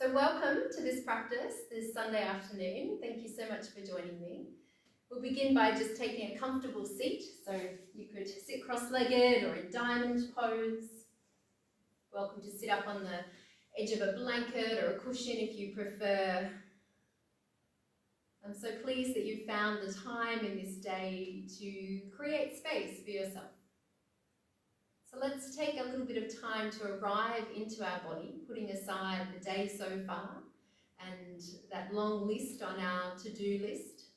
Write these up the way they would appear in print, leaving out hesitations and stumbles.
So welcome to this practice this Sunday afternoon. Thank you so much for joining me. We'll begin by just taking a comfortable seat. So you could sit cross-legged or in diamond pose. Welcome to sit up on the edge of a blanket or a cushion if you prefer. I'm so pleased that you found the time in this day to create space for yourself. So let's take a little bit of time to arrive into our body, putting aside the day so far and that long list on our to-do list.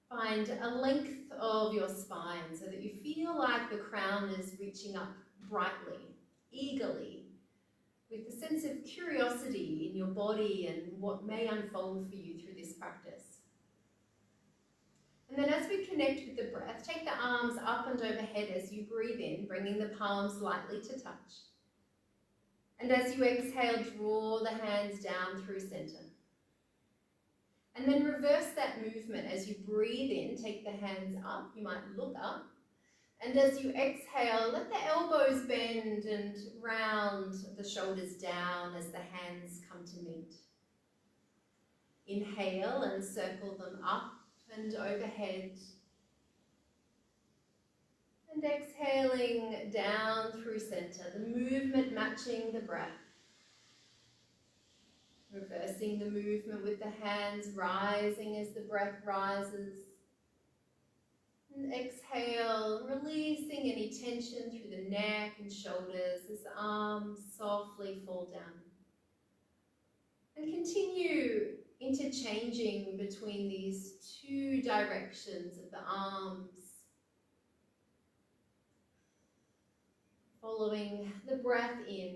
Find a length of your spine so that you feel like the crown is reaching up brightly, eagerly, with a sense of curiosity in your body and what may unfold for you through this practice. And then as we connect with the breath, take the arms up and overhead as you breathe in, bringing the palms lightly to touch. And as you exhale, draw the hands down through center. And then reverse that movement as you breathe in, take the hands up, you might look up. And as you exhale, let the elbows bend and round the shoulders down as the hands come to meet. Inhale and circle them up and overhead. And exhaling down through center, the movement matching the breath. Reversing the movement with the hands rising as the breath rises. And exhale, releasing any tension through the neck and shoulders as the arms softly fall down. And continue interchanging between these two directions of the arms. Following the breath in.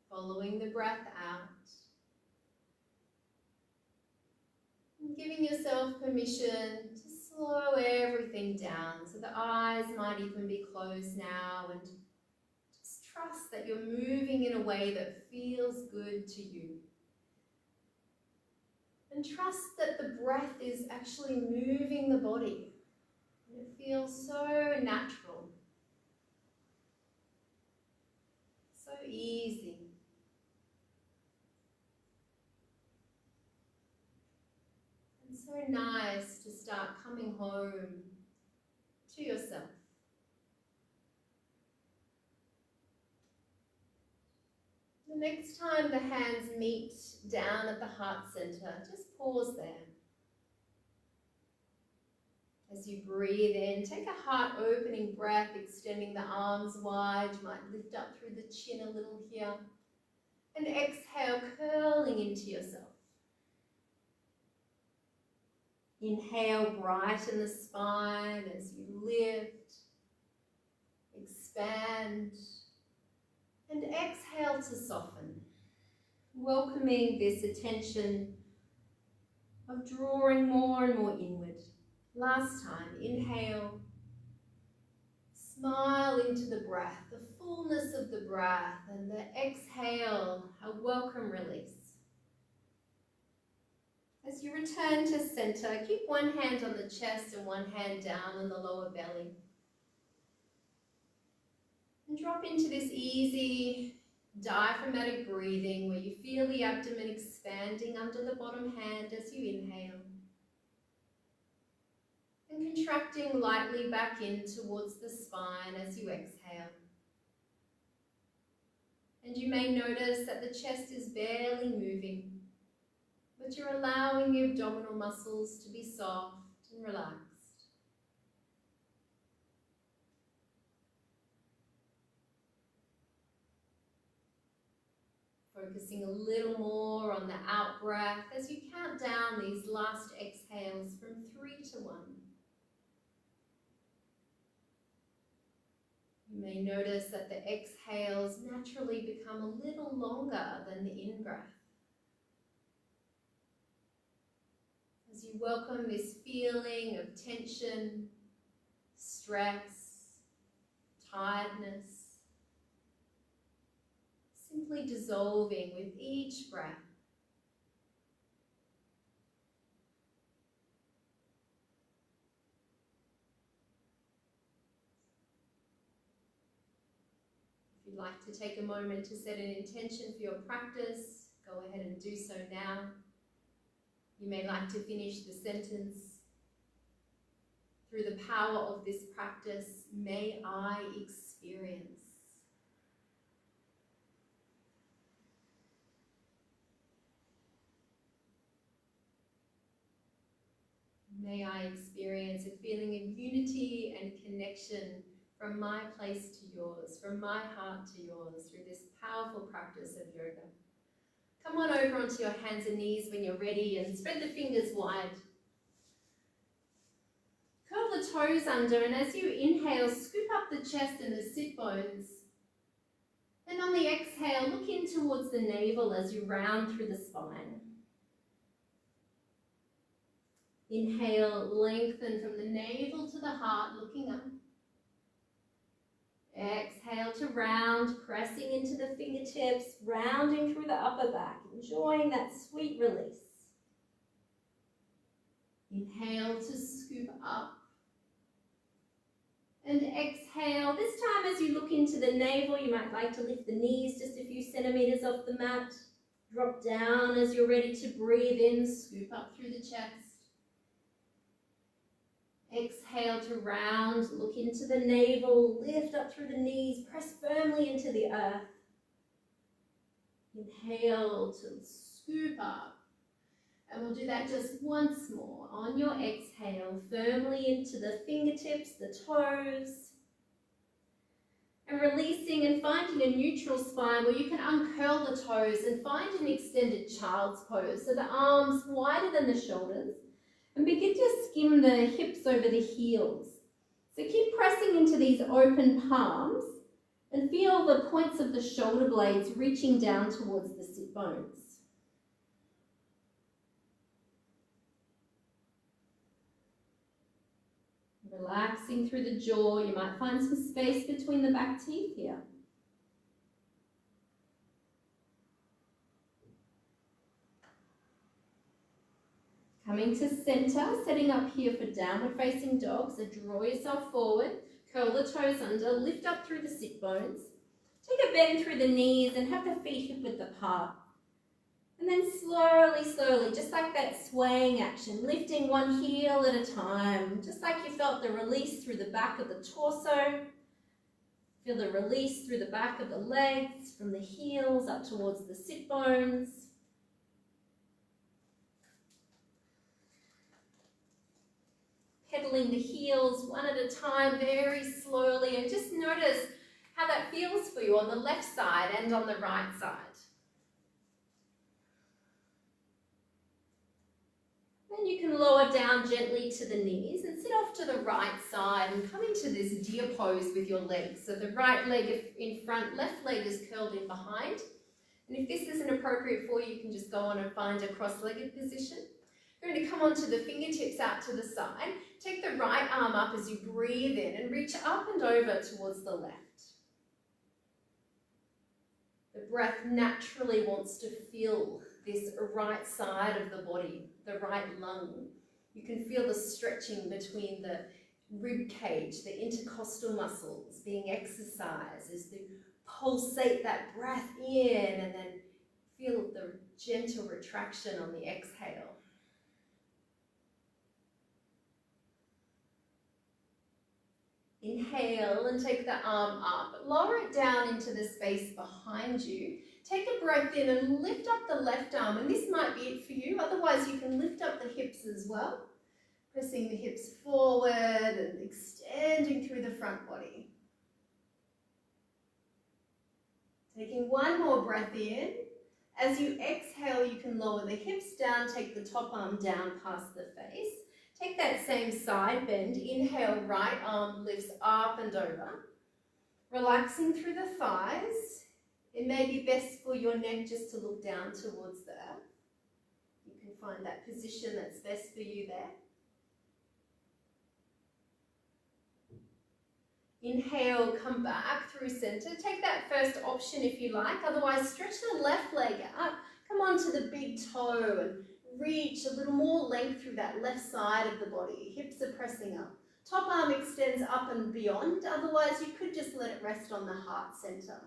Following the breath out. And giving yourself permission to slow everything down. So the eyes might even be closed now, and just trust that you're moving in a way that feels good to you. And trust that the breath is actually moving the body. And it feels so natural. So easy. So nice to start coming home to yourself. The next time the hands meet down at the heart center, just pause there. As you breathe in, take a heart opening breath, extending the arms wide. You might lift up through the chin a little here. And exhale, curling into yourself. Inhale, brighten the spine as you lift, expand, and exhale to soften. Welcoming this attention of drawing more and more inward. Last time, inhale, smile into the breath, the fullness of the breath, and the exhale, a welcome release. As you return to center, keep one hand on the chest and one hand down on the lower belly. And drop into this easy diaphragmatic breathing where you feel the abdomen expanding under the bottom hand as you inhale. And contracting lightly back in towards the spine as you exhale. And you may notice that the chest is barely moving, but you're allowing your abdominal muscles to be soft and relaxed. Focusing a little more on the out breath as you count down these last exhales from 3 to 1. You may notice that the exhales naturally become a little longer than the in-breath. As you welcome this feeling of tension, stress, tiredness, simply dissolving with each breath. If you'd like to take a moment to set an intention for your practice, go ahead and do so now. You may like to finish the sentence. Through the power of this practice, may I experience. May I experience a feeling of unity and connection from my place to yours, from my heart to yours, through this powerful practice of yoga. Come on over onto your hands and knees when you're ready and spread the fingers wide. Curl the toes under, and as you inhale, scoop up the chest and the sit bones. And on the exhale, look in towards the navel as you round through the spine. Inhale, lengthen from the navel to the heart, looking up. Exhale to round, pressing into the fingertips, rounding through the upper back, enjoying that sweet release. Inhale to scoop up. And exhale. This time as you look into the navel, you might like to lift the knees just a few centimeters off the mat. Drop down as you're ready to breathe in, scoop up through the chest. Exhale to round, look into the navel, lift up through the knees, press firmly into the earth. Inhale to scoop up. And we'll do that just once more. On your exhale, firmly into the fingertips, the toes. And releasing and finding a neutral spine where you can uncurl the toes and find an extended child's pose. So the arms wider than the shoulders. And begin to skim the hips over the heels. So keep pressing into these open palms and feel the points of the shoulder blades reaching down towards the sit bones. Relaxing through the jaw, you might find some space between the back teeth here. Coming to center, setting up here for downward facing dog. So draw yourself forward, curl the toes under, lift up through the sit bones. Take a bend through the knees and have the feet hip width apart. And then slowly, slowly, just like that swaying action, lifting one heel at a time, just like you felt the release through the back of the torso. Feel the release through the back of the legs, from the heels up towards the sit bones. Pedaling the heels one at a time, very slowly, and just notice how that feels for you on the left side and on the right side. Then you can lower down gently to the knees and sit off to the right side and come into this deer pose with your legs. So the right leg in front, left leg is curled in behind. And if this isn't appropriate for you, you can just go on and find a cross-legged position. You're going to come onto the fingertips out to the side. Take the right arm up as you breathe in and reach up and over towards the left. The breath naturally wants to fill this right side of the body, the right lung. You can feel the stretching between the rib cage, the intercostal muscles being exercised as you pulsate that breath in and then feel the gentle retraction on the exhale. Inhale and take the arm up. Lower it down into the space behind you. Take a breath in and lift up the left arm. And this might be it for you. Otherwise, you can lift up the hips as well. Pressing the hips forward and extending through the front body. Taking one more breath in. As you exhale, you can lower the hips down. Take the top arm down past the face. Take that same side bend. Inhale, right arm lifts up and over. Relaxing through the thighs. It may be best for your neck just to look down towards the earth. You can find that position that's best for you there. Inhale, come back through center. Take that first option if you like. Otherwise, stretch the left leg out. Come onto the big toe and reach a little more length through that left side of the body. Hips are pressing up. Top arm extends up and beyond. Otherwise, you could just let it rest on the heart center.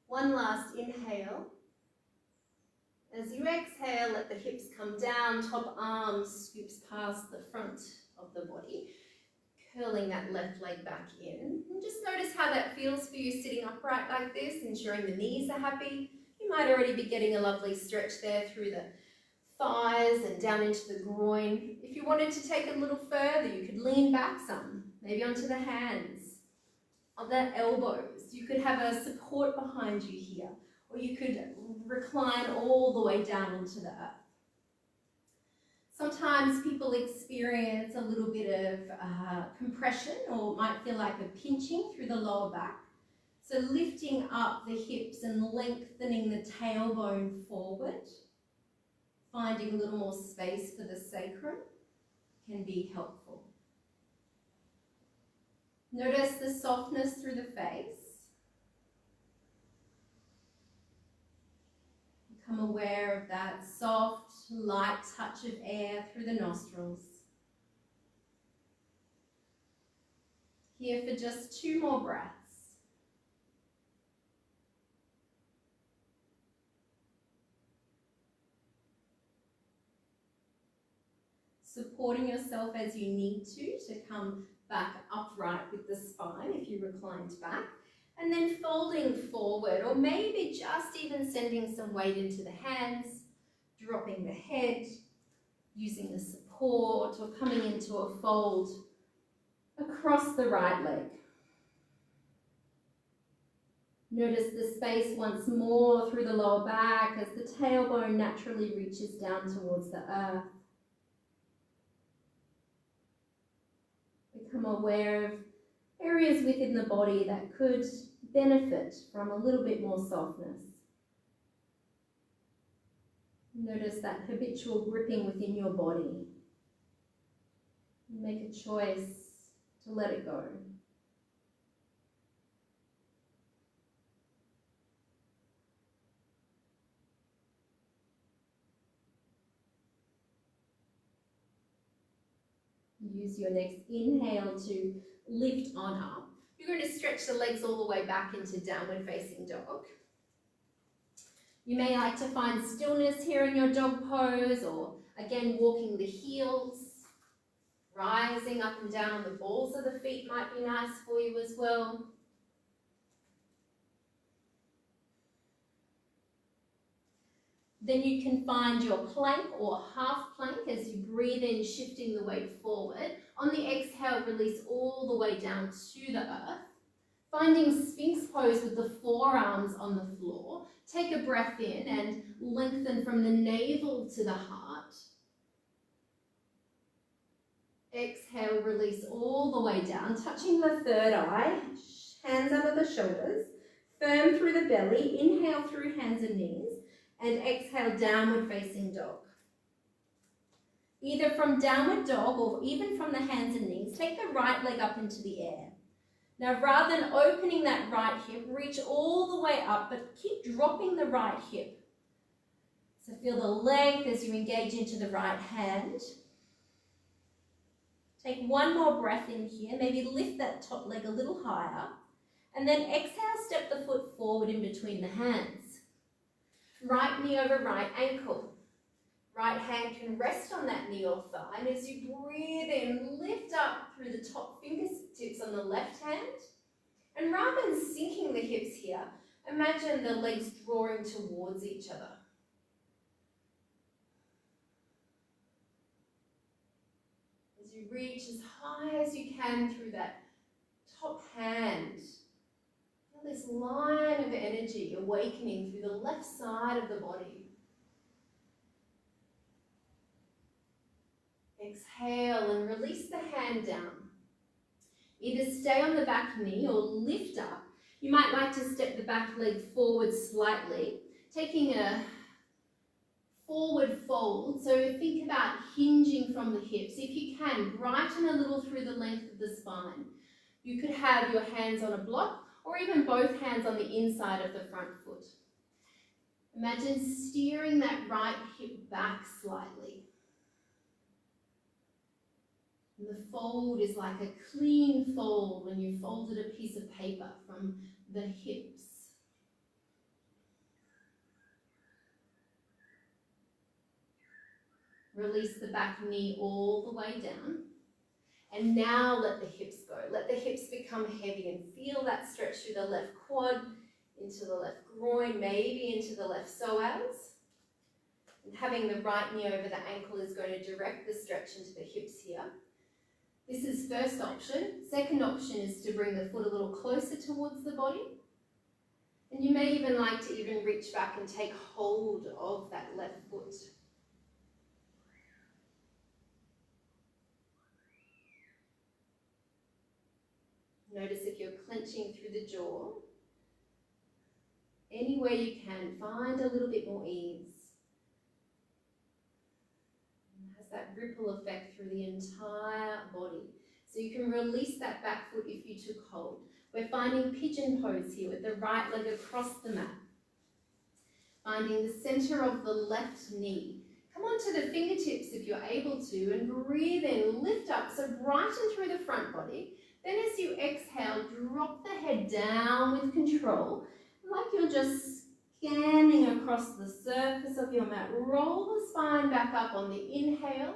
One last inhale. As you exhale, let the hips come down, top arm scoops past the front of the body, curling that left leg back in. And just notice how that feels for you sitting upright like this, ensuring the knees are happy. You might already be getting a lovely stretch there through the thighs and down into the groin. If you wanted to take a little further, you could lean back some, maybe onto the hands, on the elbows. You could have a support behind you here, or you could recline all the way down onto the earth. Sometimes people experience a little bit of compression, or might feel like a pinching through the lower back. So lifting up the hips and lengthening the tailbone forward, finding a little more space for the sacrum can be helpful. Notice the softness through the face. Become aware of that soft, light touch of air through the nostrils. Here for just 2 more breaths. Supporting yourself as you need to come back upright with the spine if you reclined back. And then folding forward, or maybe just even sending some weight into the hands, dropping the head, using the support, or coming into a fold across the right leg. Notice the space once more through the lower back as the tailbone naturally reaches down towards the earth. Become aware of areas within the body that could benefit from a little bit more softness. Notice that habitual gripping within your body. Make a choice to let it go. Use your next inhale to lift on up. You're going to stretch the legs all the way back into downward facing dog. You may like to find stillness here in your dog pose, or again walking the heels, rising up and down on the balls of the feet might be nice for you as well. Then you can find your plank or half plank as you breathe in, shifting the weight forward. On the exhale, release all the way down to the earth. Finding Sphinx pose with the forearms on the floor. Take a breath in and lengthen from the navel to the heart. Exhale, release all the way down, touching the third eye, hands under the shoulders, firm through the belly, inhale through hands and knees, and exhale, downward facing dog. Either from downward dog or even from the hands and knees, take the right leg up into the air. Now, rather than opening that right hip, reach all the way up, but keep dropping the right hip. So feel the length as you engage into the right hand. Take one more breath in here, maybe lift that top leg a little higher, and then exhale, step the foot forward in between the hands. Right knee over right ankle. Right hand can rest on that knee or thigh, and as you breathe in, lift up through the top fingertips on the left hand. And rather than sinking the hips here, imagine the legs drawing towards each other. As you reach as high as you can through that top hand, feel this line of energy awakening through the left side of the body. Exhale and release the hand down. Either stay on the back knee or lift up. You might like to step the back leg forward slightly, taking a forward fold. So think about hinging from the hips. If you can, brighten a little through the length of the spine. You could have your hands on a block or even both hands on the inside of the front foot. Imagine steering that right hip back slightly. And the fold is like a clean fold when you folded a piece of paper from the hips. Release the back knee all the way down. And now let the hips go. Let the hips become heavy and feel that stretch through the left quad, into the left groin, maybe into the left psoas. And having the right knee over the ankle is going to direct the stretch into the hips here. This is first option. Second option is to bring the foot a little closer towards the body. And you may even like to even reach back and take hold of that left foot. Notice if you're clenching through the jaw. Any way you can, find a little bit more ease. It has that ripple effect through the entire body. So you can release that back foot if you took hold. We're finding pigeon pose here with the right leg across the mat. Finding the center of the left knee. Come onto the fingertips if you're able to and breathe in, lift up, so brighten through the front body. Then as you exhale, drop the head down with control, like you're just scanning across the surface of your mat. Roll the spine back up on the inhale.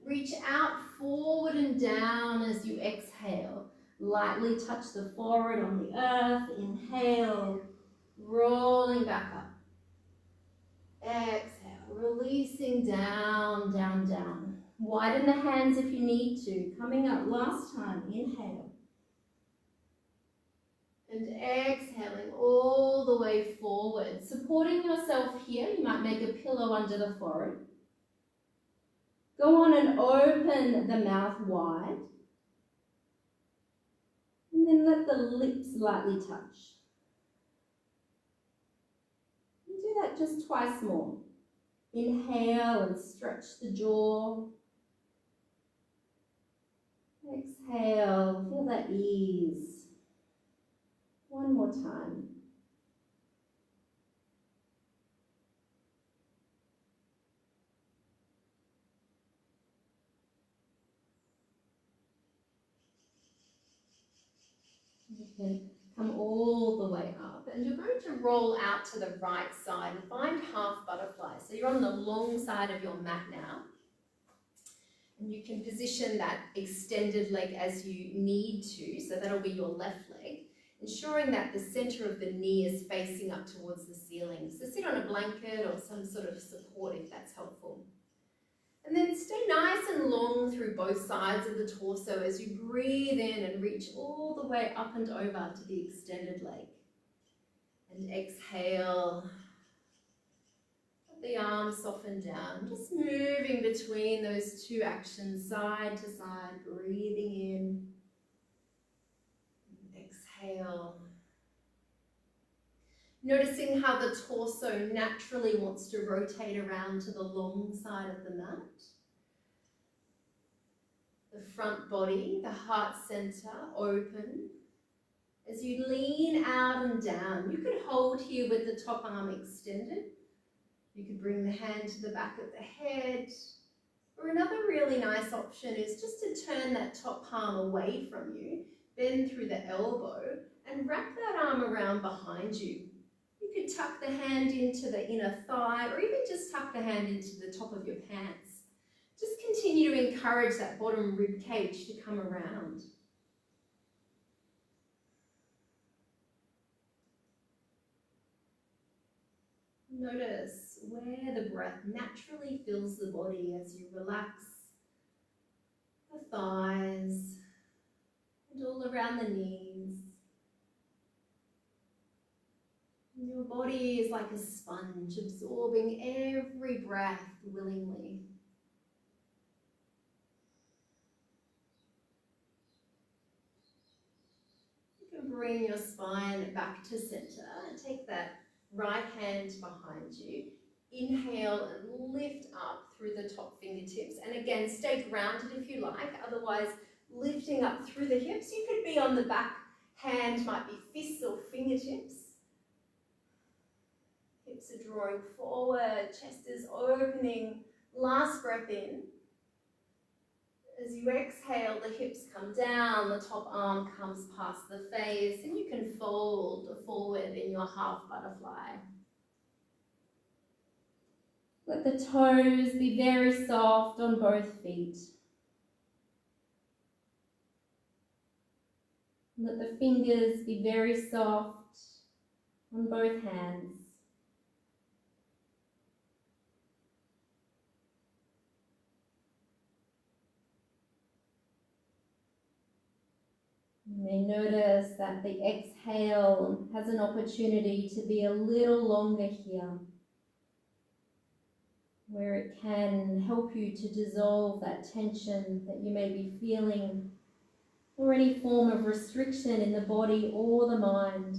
Reach out forward and down as you exhale. Lightly touch the forehead on the earth. Inhale, rolling back up. Exhale, releasing down, down, down. Widen the hands if you need to. Coming up last time, inhale. And exhaling all the way forward. Supporting yourself here, you might make a pillow under the forehead. Go on and open the mouth wide. And then let the lips lightly touch. And do that just twice more. Inhale and stretch the jaw. Exhale, feel that ease. One more time. You can come all the way up and you're going to roll out to the right side and find half butterfly. So you're on the long side of your mat now. And you can position that extended leg as you need to, so that'll be your left leg, ensuring that the center of the knee is facing up towards the ceiling. So sit on a blanket or some sort of support if that's helpful. And then stay nice and long through both sides of the torso as you breathe in and reach all the way up and over to the extended leg. And exhale. Let the arms soften down, just moving between those two actions, side to side, breathing in. Exhale. Noticing how the torso naturally wants to rotate around to the long side of the mat. The front body, the heart center open. As you lean out and down, you could hold here with the top arm extended. You could bring the hand to the back of the head. Or another really nice option is just to turn that top palm away from you, bend through the elbow, and wrap that arm around behind you. You could tuck the hand into the inner thigh, or even just tuck the hand into the top of your pants. Just continue to encourage that bottom rib cage to come around. Notice where the breath naturally fills the body as you relax the thighs and all around the knees. Your body is like a sponge, absorbing every breath willingly. You can bring your spine back to center and take that right hand behind you. Inhale and lift up through the top fingertips. And again, stay grounded if you like, otherwise lifting up through the hips. You could be on the back hand, might be fists or fingertips. Hips are drawing forward, chest is opening. Last breath in. As you exhale, the hips come down, the top arm comes past the face, and you can fold forward in your half butterfly. Let the toes be very soft on both feet. Let the fingers be very soft on both hands. You may notice that the exhale has an opportunity to be a little longer here, where it can help you to dissolve that tension that you may be feeling, or any form of restriction in the body or the mind.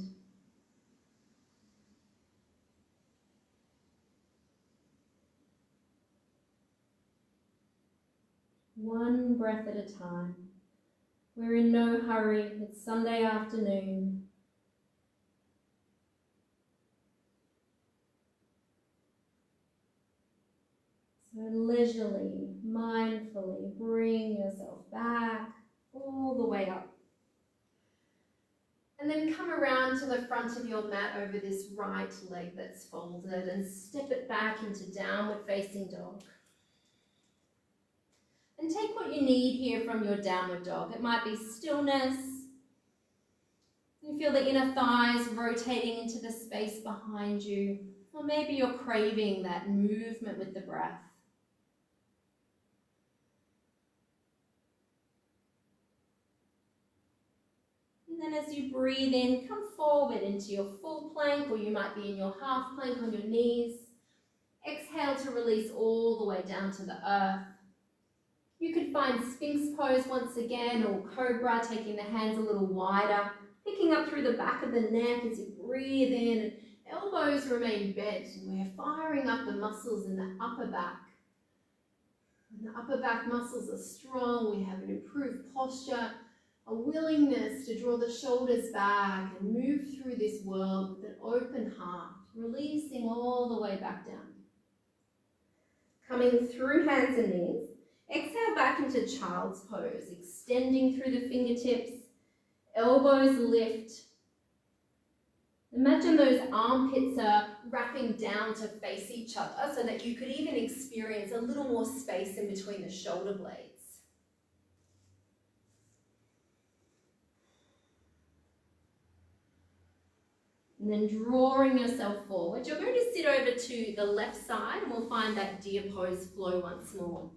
One breath at a time. We're in no hurry. It's Sunday afternoon. So leisurely, mindfully bring yourself back all the way up. And then come around to the front of your mat over this right leg that's folded and step it back into downward facing dog. And take what you need here from your downward dog. It might be stillness. You feel the inner thighs rotating into the space behind you. Or maybe you're craving that movement with the breath. And then as you breathe in, come forward into your full plank, or you might be in your half plank on your knees. Exhale to release all the way down to the earth. You could find Sphinx pose once again, or Cobra, taking the hands a little wider, picking up through the back of the neck as you breathe in. Elbows remain bent, and we're firing up the muscles in the upper back. When the upper back muscles are strong, we have an improved posture, a willingness to draw the shoulders back and move through this world with an open heart, releasing all the way back down. Coming through hands and knees, exhale back into child's pose, extending through the fingertips, elbows lift. Imagine those armpits are wrapping down to face each other so that you could even experience a little more space in between the shoulder blades. And then drawing yourself forward, you're going to sit over to the left side and we'll find that deer pose flow once more.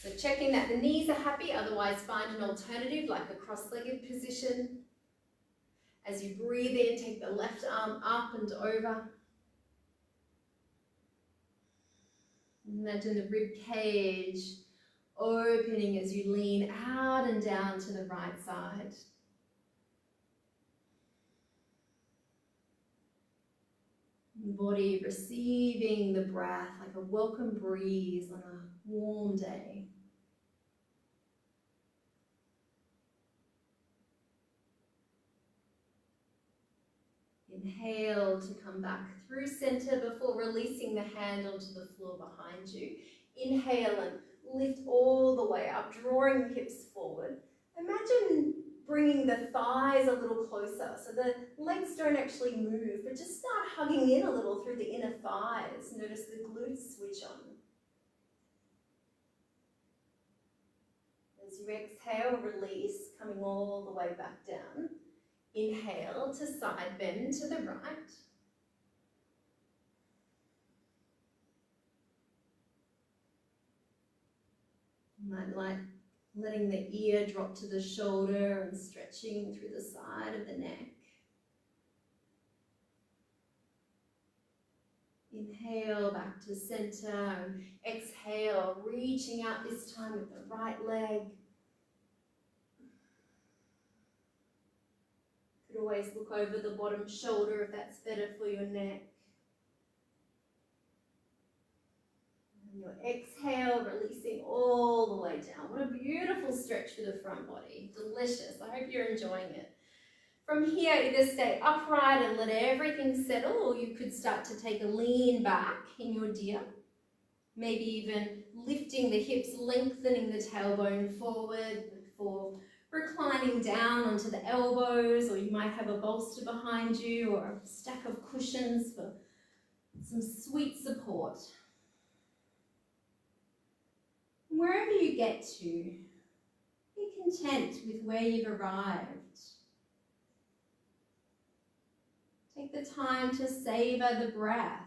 So checking that the knees are happy, otherwise find an alternative like a cross-legged position. As you breathe in, take the left arm up and over. Imagine the rib cage opening as you lean out and down to the right side. Body receiving the breath like a welcome breeze on a warm day. Inhale to come back through center before releasing the hand onto the floor behind you. Inhale and lift all the way up, drawing the hips forward. Imagine bringing the thighs a little closer so the legs don't actually move, but just start hugging in a little through the inner thighs. Notice the glutes switch on. As you exhale, release, coming all the way back down. Inhale to side bend to the right. You might like letting the ear drop to the shoulder and stretching through the side of the neck. Inhale back to center and exhale, reaching out this time with the right leg. Could always look over the bottom shoulder if that's better for your neck. And your exhale, releasing all the way down. What a beautiful stretch for the front body. Delicious. I hope you're enjoying it. From here, either stay upright and let everything settle, or you could start to take a lean back in your deer. Maybe even lifting the hips, lengthening the tailbone forward before reclining down onto the elbows, or you might have a bolster behind you or a stack of cushions for some sweet support. Wherever you get to, be content with where you've arrived. Take the time to savor the breath.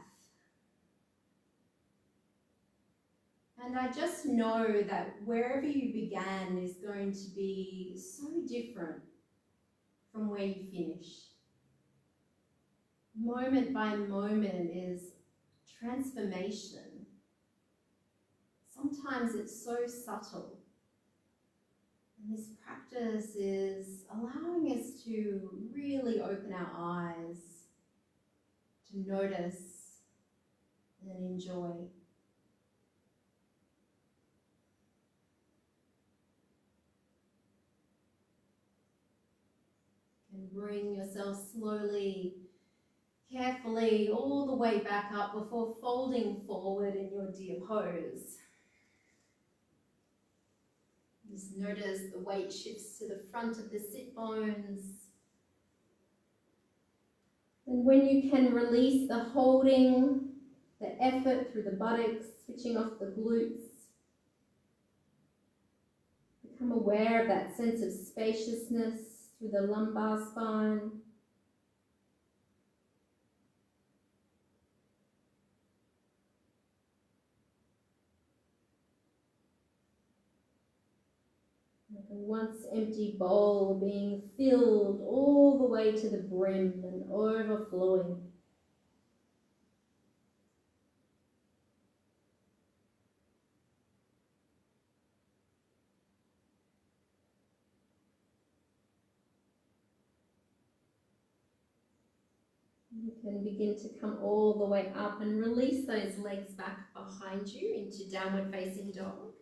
And I just know that wherever you began is going to be so different from where you finish. Moment by moment is transformation. Sometimes it's so subtle. And this practice is allowing us to really open our eyes, to notice and enjoy. And bring yourself slowly, carefully, all the way back up before folding forward in your deer pose. Just notice the weight shifts to the front of the sit bones. And when you can release the holding, the effort through the buttocks, switching off the glutes, become aware of that sense of spaciousness through the lumbar spine. Like a once empty bowl being filled all the way to the brim and overflowing. You can begin to come all the way up and release those legs back behind you into downward facing dog.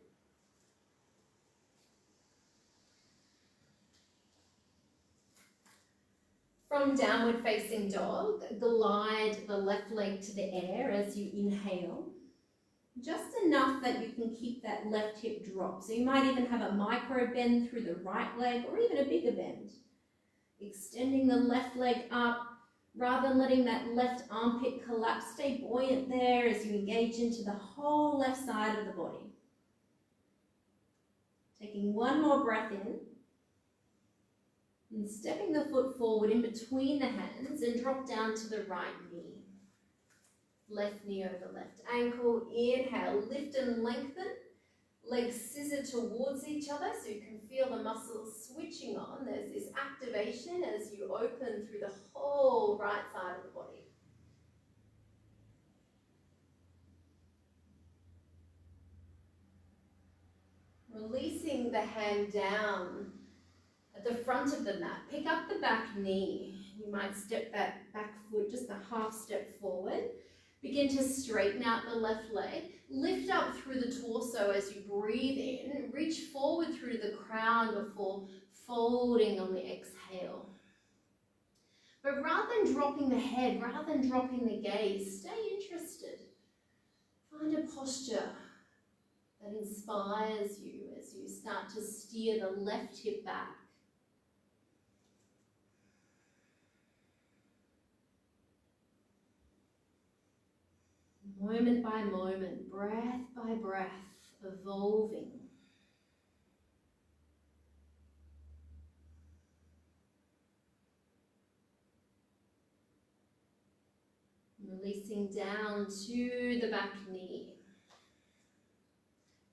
From downward facing dog, glide the left leg to the air as you inhale. Just enough that you can keep that left hip drop. So you might even have a micro bend through the right leg or even a bigger bend. Extending the left leg up rather than letting that left armpit collapse. Stay buoyant there as you engage into the whole left side of the body. Taking one more breath in. And stepping the foot forward in between the hands and drop down to the right knee. Left knee over left ankle. Inhale, lift and lengthen. Legs scissor towards each other so you can feel the muscles switching on. There's this activation as you open through the whole right side of the body. Releasing the hand down at the front of the mat. Pick up the back knee. You might step that back foot just a half step forward. Begin to straighten out the left leg. Lift up through the torso as you breathe in. Reach forward through the crown before folding on the exhale. But rather than dropping the head, rather than dropping the gaze, stay interested. Find a posture that inspires you as you start to steer the left hip back. Moment by moment, breath by breath, evolving. Releasing down to the back knee.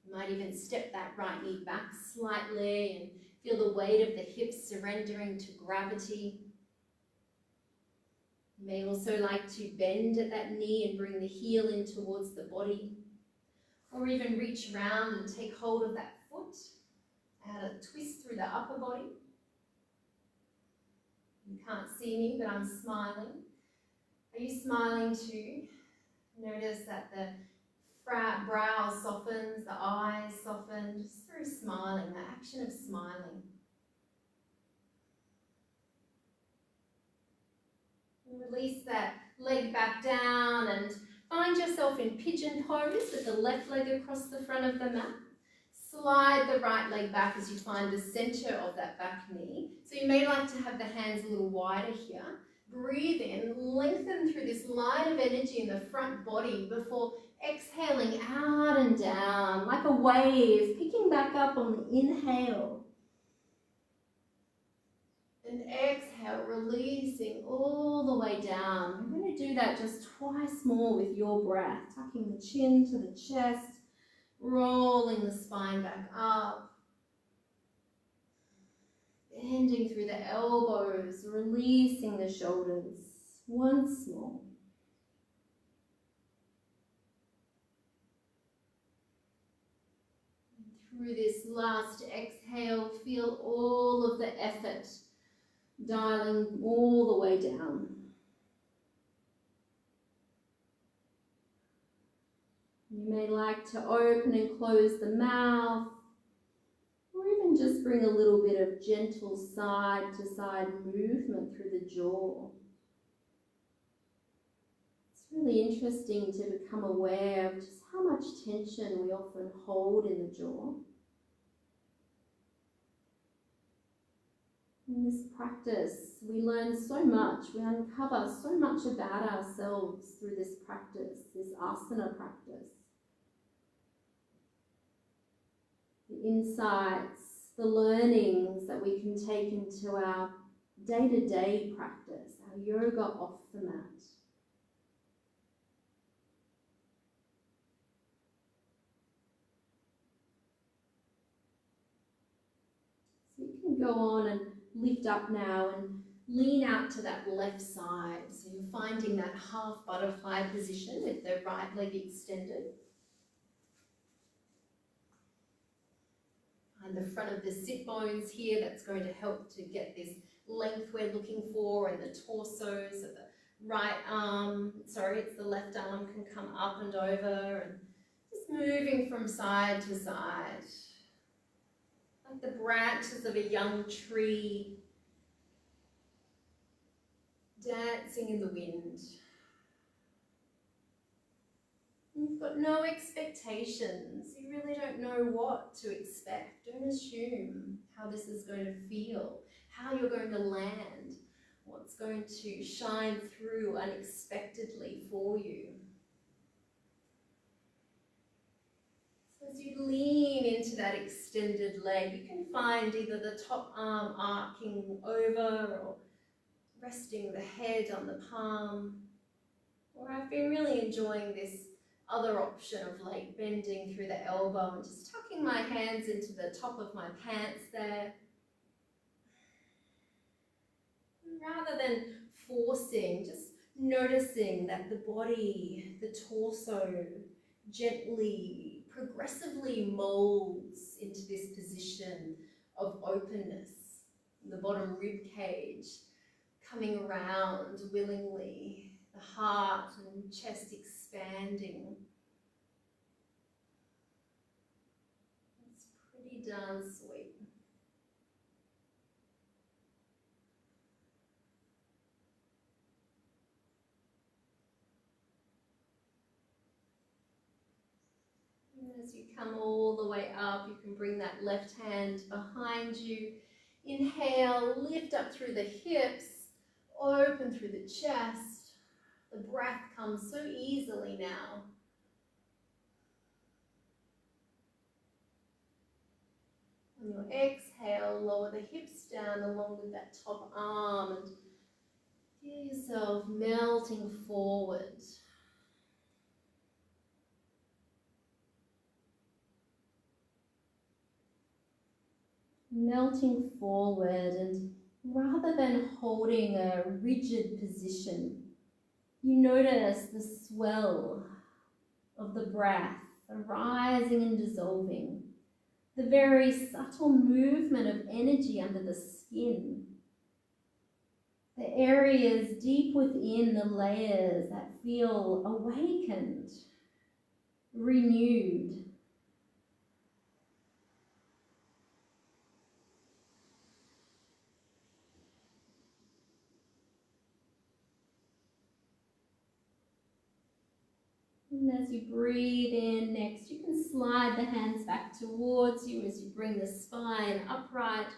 You might even step that right knee back slightly and feel the weight of the hips surrendering to gravity. You may also like to bend at that knee and bring the heel in towards the body, or even reach around and take hold of that foot. Add a twist through the upper body. You can't see me, but I'm smiling. Are you smiling too? Notice that the brow softens, the eyes soften, just through smiling, the action of smiling. Release that leg back down and find yourself in pigeon pose with the left leg across the front of the mat. Slide the right leg back as you find the center of that back knee. So you may like to have the hands a little wider here. Breathe in, lengthen through this line of energy in the front body before exhaling out and down like a wave, picking back up on the inhale. And exhale, releasing all the way down. We're going to do that just twice more with your breath, tucking the chin to the chest, rolling the spine back up. Bending through the elbows, releasing the shoulders. Once more. Through this last exhale, feel all of the effort dialing all the way down. You may like to open and close the mouth, or even just bring a little bit of gentle side-to-side movement through the jaw. It's really interesting to become aware of just how much tension we often hold in the jaw. In this practice, we learn so much, we uncover so much about ourselves through this practice, this asana practice. The insights, the learnings that we can take into our day-to-day practice, our yoga off the mat. So you can go on and lift up now and lean out to that left side. So you're finding that half butterfly position with the right leg extended. And the front of the sit bones here, that's going to help to get this length we're looking for, and the torso, so the right arm, it's the left arm can come up and over, and just moving from side to side. Like the branches of a young tree dancing in the wind. You've got no expectations. You really don't know what to expect. Don't assume how this is going to feel, how you're going to land, what's going to shine through unexpectedly for you. So as you lean into that extended leg, you can find either the top arm arcing over or resting the head on the palm. Or I've been really enjoying this other option of like bending through the elbow and just tucking my hands into the top of my pants there. Rather than forcing, just noticing that the body, the torso, gently, progressively molds into this position of openness. The bottom rib cage coming around willingly. The heart and chest expanding. It's pretty darn sweet. And as you come all the way up, you can bring that left hand behind you. Inhale, lift up through the hips, open through the chest. The breath comes so easily now. On your exhale, lower the hips down along with that top arm and feel yourself melting forward. Melting forward, and rather than holding a rigid position, you notice the swell of the breath, the rising and dissolving, the very subtle movement of energy under the skin, the areas deep within the layers that feel awakened, renewed. And as you breathe in next, you can slide the hands back towards you as you bring the spine upright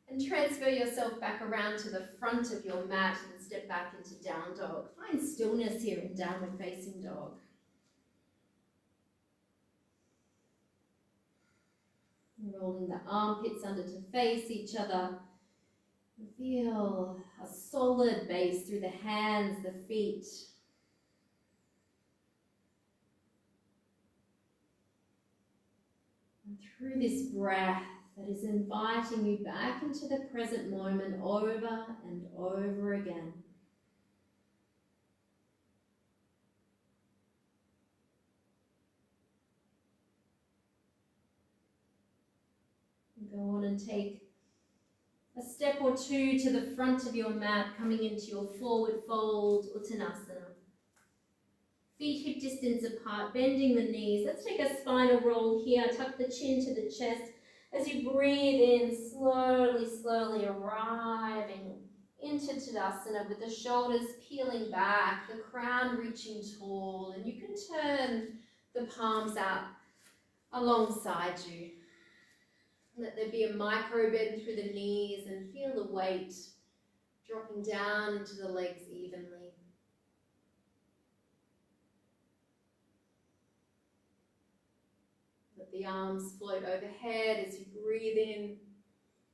and transfer yourself back around to the front of your mat and step back into down dog. Find stillness here in downward facing dog. Rolling the armpits under to face each other. Feel a solid base through the hands, the feet. And through this breath that is inviting you back into the present moment over and over again. Go on and take a step or two to the front of your mat, coming into your forward fold, Uttanasana. Feet hip distance apart, bending the knees. Let's take a spinal roll here. Tuck the chin to the chest. As you breathe in, slowly arriving into Tadasana with the shoulders peeling back, the crown reaching tall, and you can turn the palms out alongside you. Let there be a micro bend through the knees and feel the weight dropping down into the legs evenly. Let the arms float overhead as you breathe in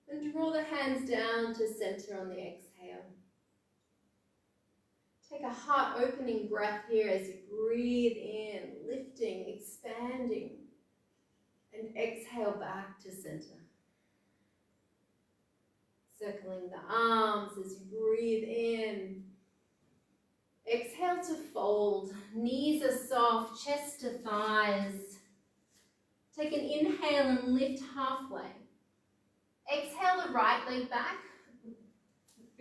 and draw the hands down to center on the exhale. Take a heart opening breath here as you breathe in, lifting, expanding. And exhale back to center. Circling the arms as you breathe in. Exhale to fold. Knees are soft, chest to thighs. Take an inhale and lift halfway. Exhale the right leg back.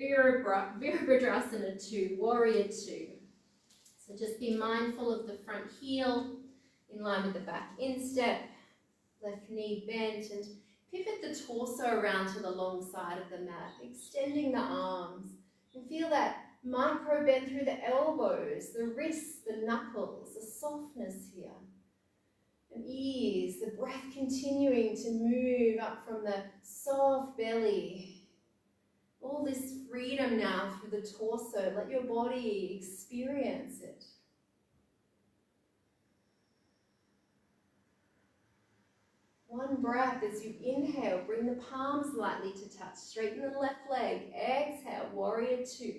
Virabhadrasana 2, Warrior 2. So just be mindful of the front heel in line with the back instep. Left knee bent and pivot the torso around to the long side of the mat, extending the arms. And feel that micro bend through the elbows, the wrists, the knuckles, the softness here. And ease, the breath continuing to move up from the soft belly. All this freedom now through the torso. Let your body experience it. One breath as you inhale, bring the palms lightly to touch. Straighten the left leg. Exhale, Warrior 2.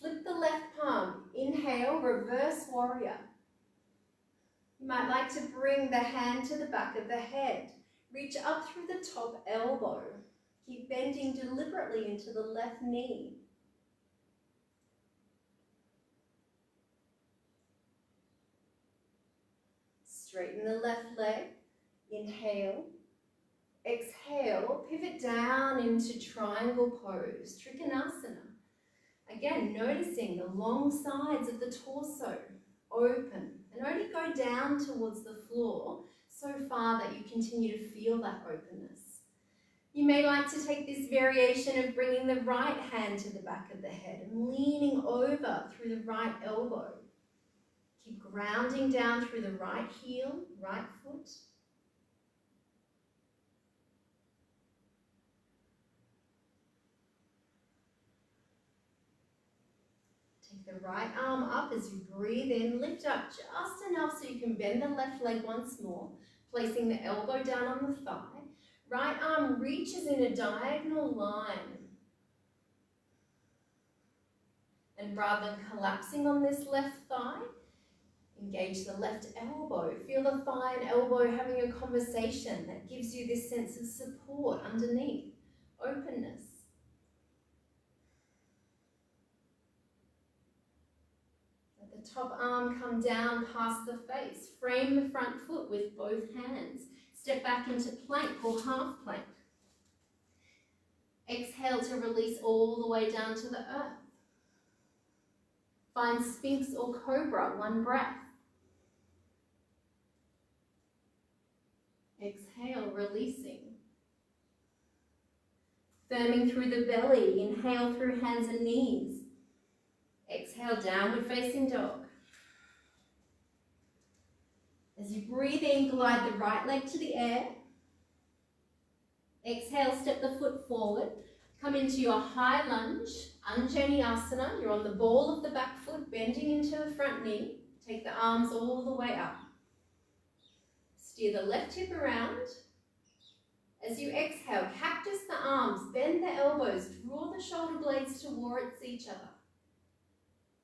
Flip the left palm. Inhale, reverse warrior. You might like to bring the hand to the back of the head. Reach up through the top elbow. Keep bending deliberately into the left knee. Straighten the left leg. Inhale. Exhale, pivot down into triangle pose, Trikonasana. Again, noticing the long sides of the torso open and only go down towards the floor so far that you continue to feel that openness. You may like to take this variation of bringing the right hand to the back of the head and leaning over through the right elbow. Keep grounding down through the right heel, right foot. Take the right arm up as you breathe in. Lift up just enough so you can bend the left leg once more, placing the elbow down on the thigh. Right arm reaches in a diagonal line. And rather than collapsing on this left thigh, engage the left elbow. Feel the thigh and elbow having a conversation that gives you this sense of support underneath, openness. Let the top arm come down past the face. Frame the front foot with both hands. Step back into plank or half plank. Exhale to release all the way down to the earth. Find Sphinx or Cobra, one breath. Exhale, releasing. Firming through the belly, inhale through hands and knees. Exhale, downward facing dog. As you breathe in, glide the right leg to the air. Exhale, step the foot forward. Come into your high lunge, Anjaneyasana. You're on the ball of the back foot, bending into the front knee. Take the arms all the way up. Steer the left hip around. As you exhale, cactus the arms, bend the elbows, draw the shoulder blades towards each other.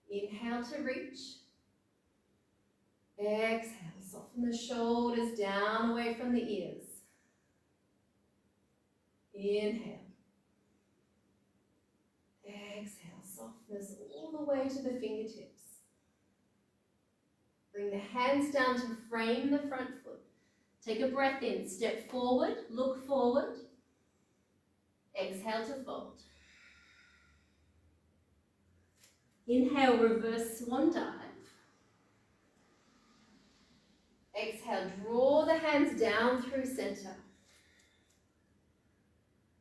Inhale to reach. Exhale, soften the shoulders down away from the ears. Inhale. Exhale, softness all the way to the fingertips. Bring the hands down to frame the front foot. Take a breath in, step forward, look forward. Exhale to fold. Inhale, reverse swan dive. Exhale, draw the hands down through center.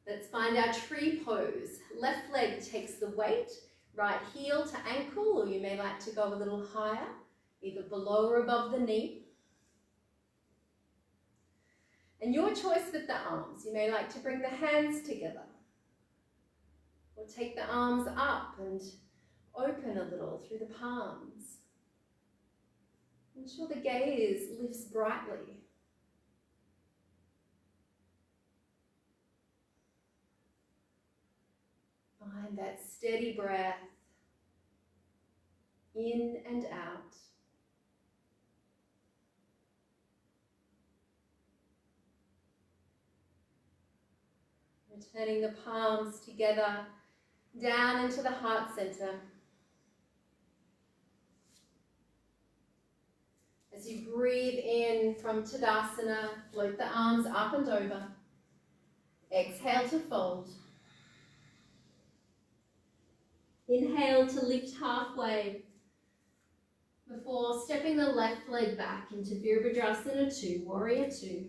Let's find our tree pose. Left leg takes the weight, right heel to ankle, or you may like to go a little higher, either below or above the knee. And your choice with the arms. You may like to bring the hands together, or take the arms up and open a little through the palms. Ensure the gaze lifts brightly. Find that steady breath in and out. Returning the palms together down into the heart center. As you breathe in from Tadasana, float the arms up and over. Exhale to fold. Inhale to lift halfway before stepping the left leg back into Virabhadrasana 2, Warrior 2.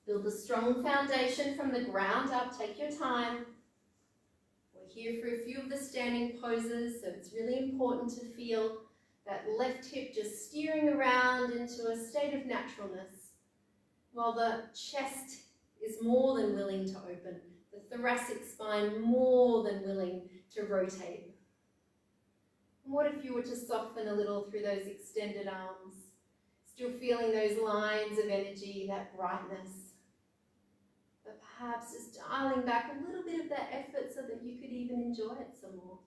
Build a strong foundation from the ground up, take your time. We're here for a few of the standing poses, so it's really important to feel that left hip just steering around into a state of naturalness, while the chest is more than willing to open, the thoracic spine more than willing to rotate. And what if you were to soften a little through those extended arms, still feeling those lines of energy, that brightness, but perhaps just dialing back a little bit of that effort so that you could even enjoy it some more.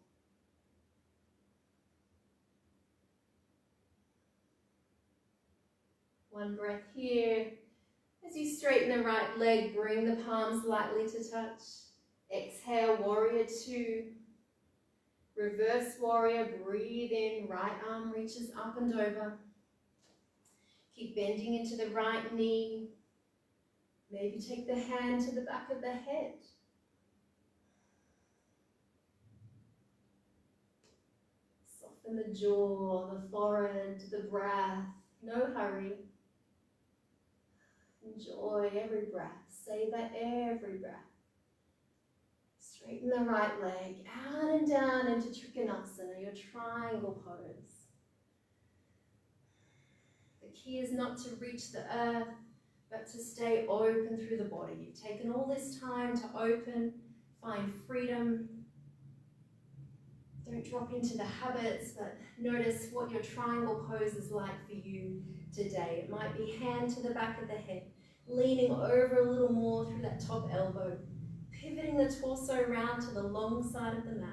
One breath here. As you straighten the right leg, bring the palms lightly to touch. Exhale, Warrior 2. Reverse Warrior, breathe in, right arm reaches up and over. Keep bending into the right knee. Maybe take the hand to the back of the head. Soften the jaw, the forehead, the breath. No hurry. Enjoy every breath. Savor every breath. Straighten the right leg out and down into Trikonasana, your triangle pose. The key is not to reach the earth, but to stay open through the body. You've taken all this time to open, find freedom. Don't drop into the habits, but notice what your triangle pose is like for you today. It might be hand to the back of the head, leaning over a little more through that top elbow, pivoting the torso around to the long side of the mat.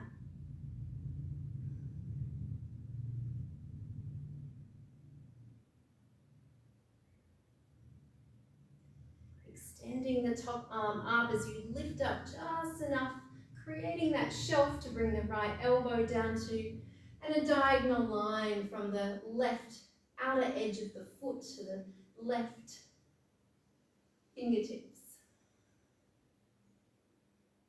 Extending the top arm up as you lift up just enough, creating that shelf to bring the right elbow down to, and a diagonal line from the left outer edge of the foot to the left fingertips.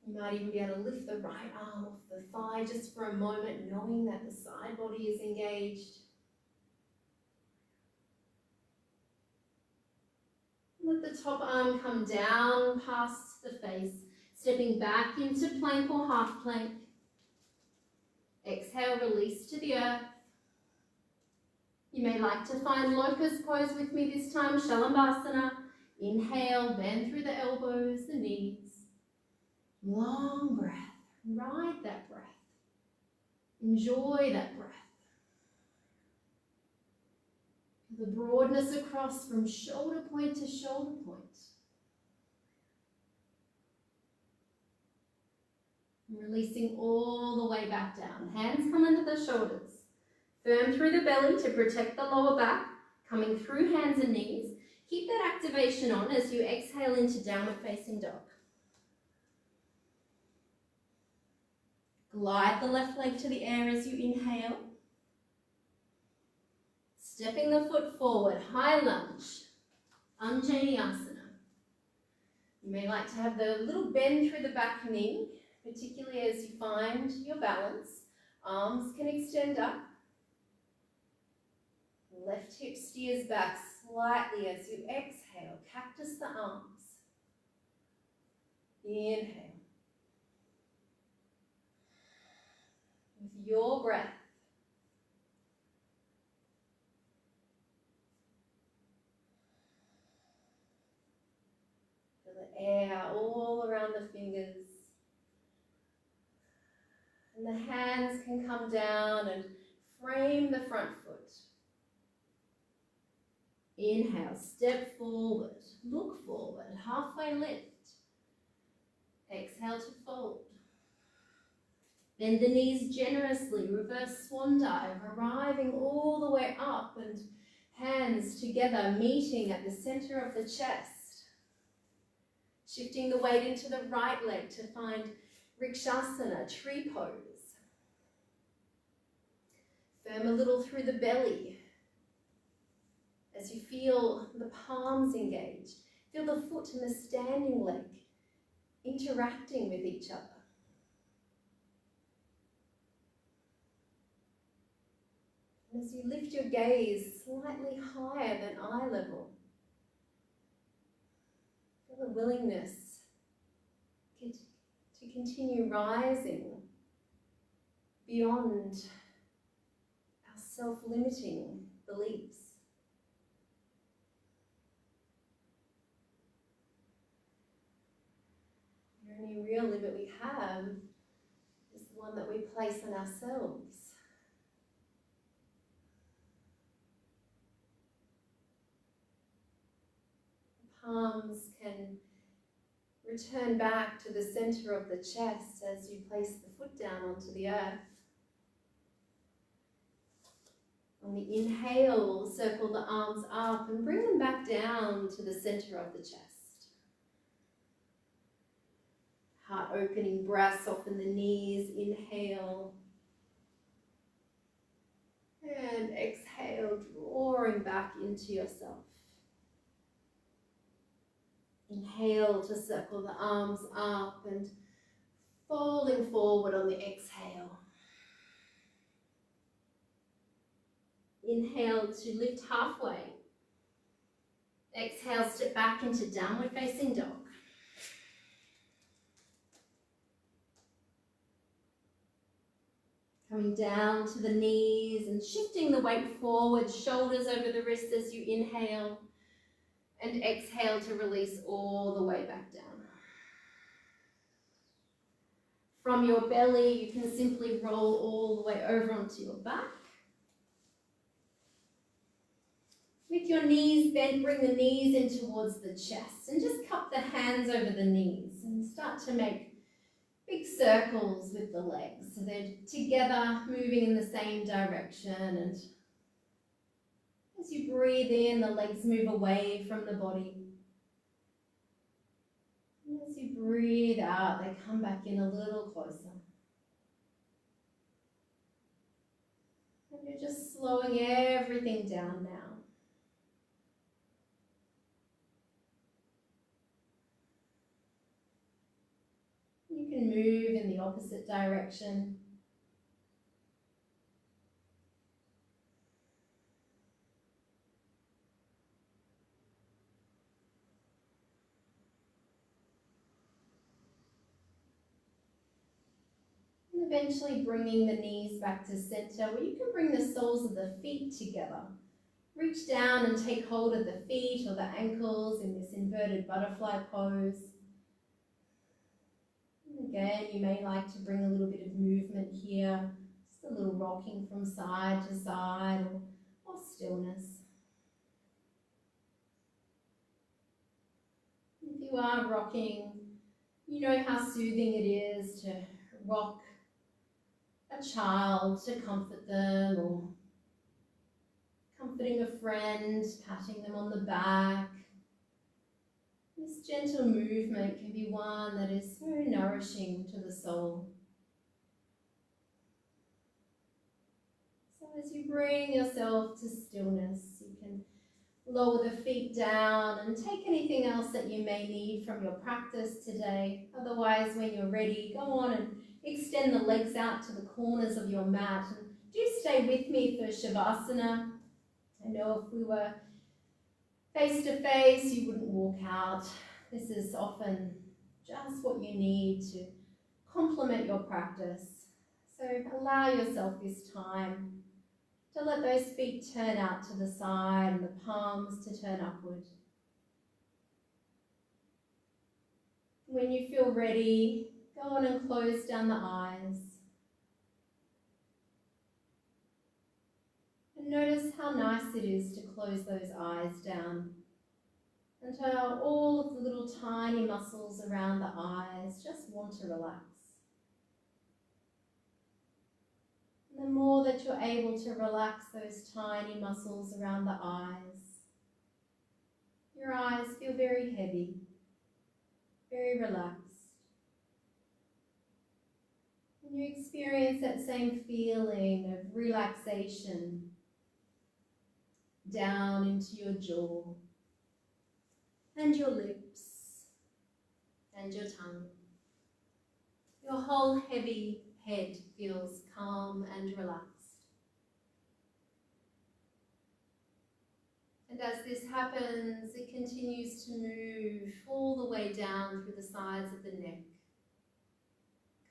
You might even be able to lift the right arm off the thigh just for a moment, knowing that the side body is engaged. Let the top arm come down past the face, stepping back into plank or half plank. Exhale, release to the earth. You may like to find locust pose with me this time, Shalabhasana. Inhale, bend through the elbows, the knees. Long breath, ride that breath. Enjoy that breath. The broadness across from shoulder point to shoulder point. Releasing all the way back down. Hands come under the shoulders. Firm through the belly to protect the lower back, coming through hands and knees. Keep that activation on as you exhale into downward facing dog. Glide the left leg to the air as you inhale. Stepping the foot forward, high lunge, Anjaneyasana. You may like to have the little bend through the back knee, particularly as you find your balance. Arms can extend up. Left hip steers back slightly as you exhale. Cactus the arms. Inhale. With your breath, feel the air all around the fingers. And the hands can come down and frame the front foot. Inhale, step forward, look forward, halfway lift. Exhale to fold. Bend the knees generously, reverse swan dive, arriving all the way up and hands together, meeting at the center of the chest. Shifting the weight into the right leg to find Vrikshasana, tree pose. Firm a little through the belly as you feel the palms engage. Feel the foot and the standing leg interacting with each other. As you lift your gaze slightly higher than eye level, feel the willingness to continue rising beyond our self-limiting beliefs. The only real limit we have is the one that we place on ourselves. Palms can return back to the center of the chest as you place the foot down onto the earth. On the inhale, circle the arms up and bring them back down to the center of the chest. Heart opening breath, soften the knees, inhale. And exhale, drawing back into yourself. Inhale to circle the arms up and folding forward on the exhale. Inhale to lift halfway. Exhale, step back into downward facing dog. Coming down to the knees and shifting the weight forward, shoulders over the wrists as you inhale. And exhale to release all the way back down. From your belly, you can simply roll all the way over onto your back. With your knees bent, bring the knees in towards the chest and just cup the hands over the knees and start to make big circles with the legs. So they're together, moving in the same direction, and as you breathe in, the legs move away from the body. And as you breathe out, they come back in a little closer. And you're just slowing everything down now. You can move in the opposite direction. And eventually bringing the knees back to center, where you can bring the soles of the feet together Reach down and take hold of the feet or the ankles in this inverted butterfly pose. And again, you may like to bring a little bit of movement here, just a little rocking from side to side or stillness. If you are rocking, you know how soothing it is to rock a child, to comfort them, or comforting a friend, patting them on the back. This gentle movement can be one that is so nourishing to the soul. So as you bring yourself to stillness, you can lower the feet down and take anything else that you may need from your practice today. Otherwise, when you're ready, go on and extend the legs out to the corners of your mat. And do stay with me for Shavasana. I know if we were face to face, you wouldn't walk out. This is often just what you need to complement your practice. So allow yourself this time to let those feet turn out to the side and the palms to turn upward. When you feel ready, go on and close down the eyes. And notice how nice it is to close those eyes down and how all of the little tiny muscles around the eyes just want to relax. And the more that you're able to relax those tiny muscles around the eyes, your eyes feel very heavy, very relaxed. And you experience that same feeling of relaxation down into your jaw and your lips and your tongue. Your whole heavy head feels calm and relaxed. And as this happens, it continues to move all the way down through the sides of the neck,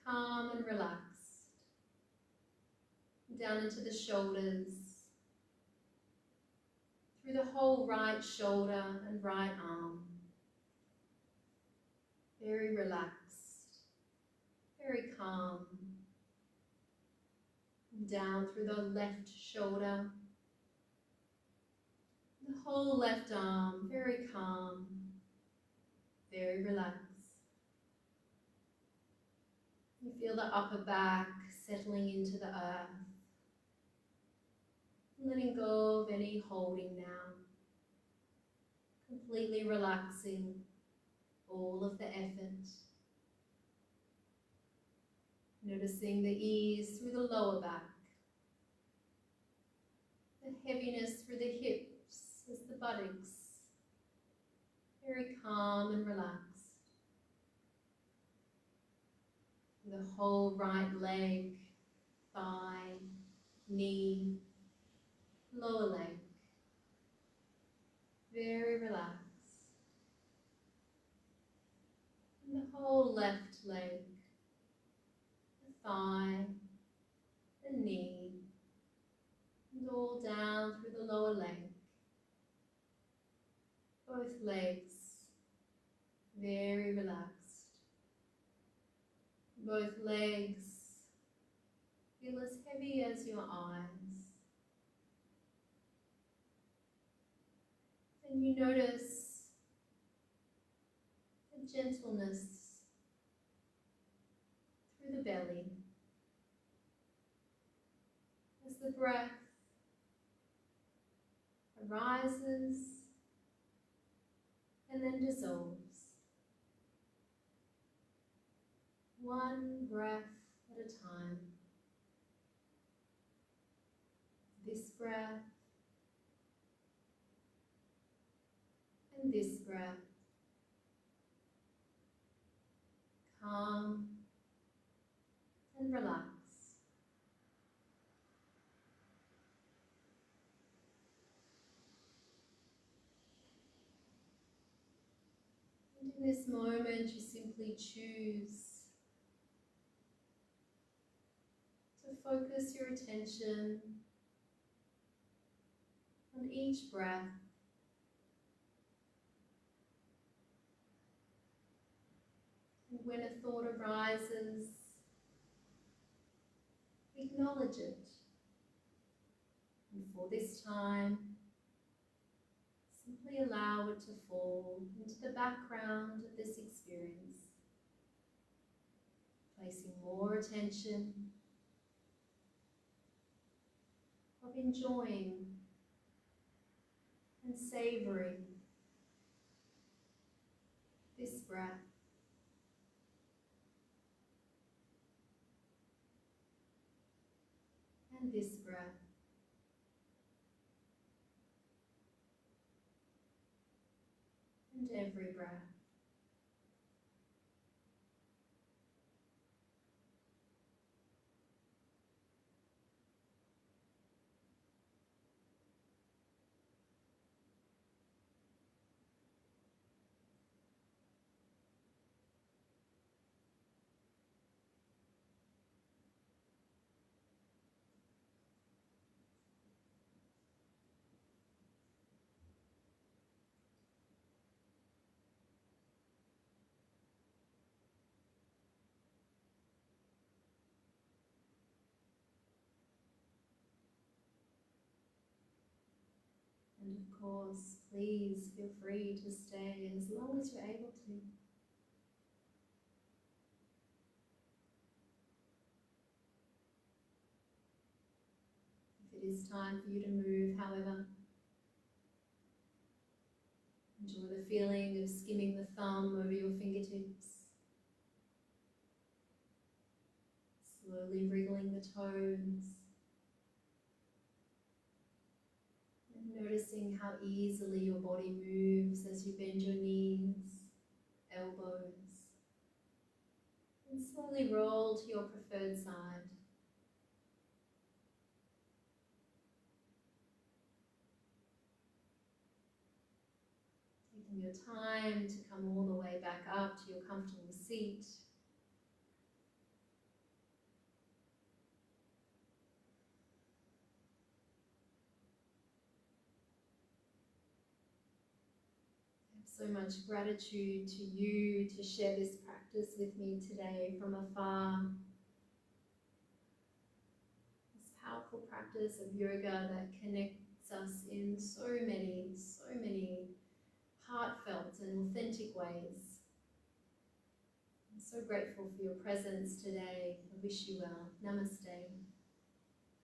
calm and relaxed, down into the shoulders, through the whole right shoulder and right arm, very relaxed, very calm, down through the left shoulder, the whole left arm, very calm, very relaxed. You feel the upper back settling into the earth, letting go of any holding now, completely relaxing all of the effort. Noticing the ease through the lower back, the heaviness through the hips as the buttocks, very calm and relaxed. The whole right leg, thigh, knee, lower leg, very relaxed. And the whole left leg, the thigh, the knee, and all down through the lower leg. Both legs, very relaxed. Both legs feel as heavy as your eyes. And you notice the gentleness through the belly as the breath arises and then dissolves. One breath at a time. This breath and this breath. Calm and relax. And in this moment, you simply choose to focus your attention On each breath, and when a thought arises, acknowledge it. And for this time, simply allow it to fall into the background of this experience, placing more attention, of enjoying and savouring this breath. And this breath. And every breath. And of course, please feel free to stay as long as you're able to. If it is time for you to move, however, enjoy the feeling of skimming the thumb over your fingertips, slowly wriggling the toes, and noticing how easily your body moves as you bend your knees, elbows, and slowly roll to your preferred side. Taking your time to come all the way back up to your comfortable seat. So much gratitude to you to share this practice with me today from afar. This powerful practice of yoga that connects us in so many heartfelt and authentic ways. I'm so grateful for your presence today. I wish you well. Namaste.